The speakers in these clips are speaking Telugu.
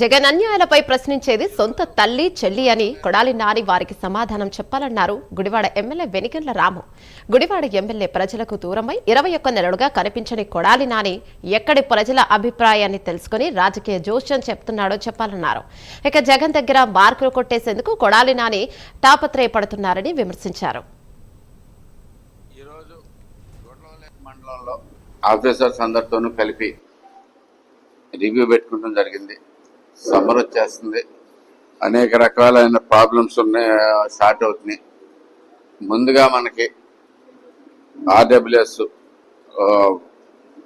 జగన్ అన్యాయాలపై ప్రశ్నించేది సొంత తల్లి చెల్లి అని కొడాలి నాని వారికి సమాధానం చెప్పాలన్నారు గుడివాడ ఎమ్మెల్యే వెనిగండ్ల రాము. గుడివాడ ఎమ్మెల్యే ప్రజలకు దూరమై 21 నెలలుగా కనిపించని కొడాలి నాని ఎక్కడి ప్రజల అభిప్రాయాన్ని తెలుసుకుని రాజకీయ జోష్యం చెప్తున్నాడో చెప్పాలన్నారు. ఇక జగన్ దగ్గర మార్కులు కొట్టేసేందుకు కొడాలి నాని తాపత్రయపడుతున్నారని విమర్శించారు. ఆఫీసర్స్ అందరితోనూ కలిపి రివ్యూ పెట్టుకోవడం జరిగింది. సమ్మర్ వచ్చేస్తుంది, అనేక రకాలైన ప్రాబ్లమ్స్ ఉన్నాయి, స్టార్ట్ అవుతున్నాయి. ముందుగా మనకి ఆర్డబ్ల్యూఎస్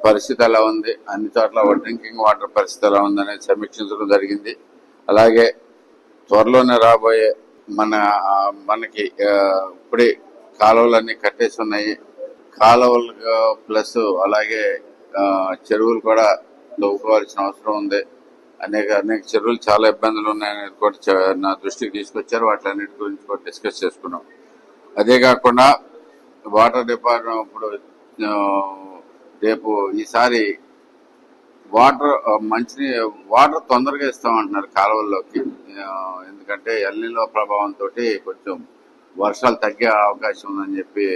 పరిస్థితి ఎలా ఉంది, అన్ని చోట్ల డ్రింకింగ్ వాటర్ పరిస్థితి ఎలా ఉంది అనేది సమీక్షించడం జరిగింది. అలాగే త్వరలోనే రాబోయే మనకి ఇప్పుడే కాలువలన్నీ కట్టేసి ఉన్నాయి. కాలువలు ప్లస్ అలాగే చెరువులు కూడా తవ్వుకోవాల్సిన అవసరం ఉంది. అనేక చెరువులు చాలా ఇబ్బందులు ఉన్నాయనేది కూడా నా దృష్టికి తీసుకొచ్చారు. వాటిలన్నిటి గురించి కూడా డిస్కస్ చేసుకున్నాం. అదే కాకుండా వాటర్ డిపార్ట్మెంట్ ఇప్పుడు రేపు ఈసారి వాటర్ తొందరగా ఇస్తామంటున్నారు కాలువల్లోకి. ఎందుకంటే ఎల్నినో ప్రభావంతో కొంచెం వర్షాలు తగ్గే అవకాశం ఉందని చెప్పి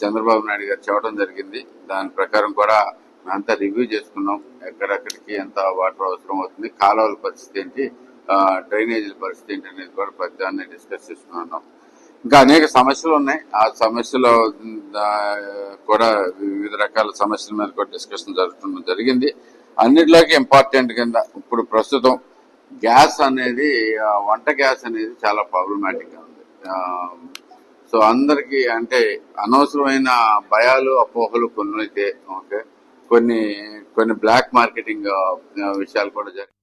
చంద్రబాబు నాయుడు గారు చెప్పడం జరిగింది. దాని ప్రకారం కూడా అంతా రివ్యూ చేసుకున్నాం. ఎక్కడెక్కడికి ఎంత వాటర్ అవసరం అవుతుంది, కాలువల పరిస్థితి ఏంటి, డ్రైనేజీల పరిస్థితి ఏంటి అనేది కూడా ప్రతిదాన్ని డిస్కస్ చేసుకున్నాం. ఇంకా అనేక సమస్యలు ఉన్నాయి. ఆ సమస్యలు కూడా వివిధ రకాల సమస్యల మీద కూడా డిస్కషన్ జరిగింది. అన్నిటిలోకి ఇంపార్టెంట్ కింద ఇప్పుడు ప్రస్తుతం గ్యాస్ అనేది, వంట గ్యాస్ అనేది చాలా ప్రాబ్లమాటిక్ గా ఉంది. సో అందరికి అంటే అనవసరమైన భయాలు అపోహలు కొన్ని అయితే ఓకే, కొన్ని బ్లాక్ మార్కెటింగ్ విషయాలు కూడా జరిగాయి.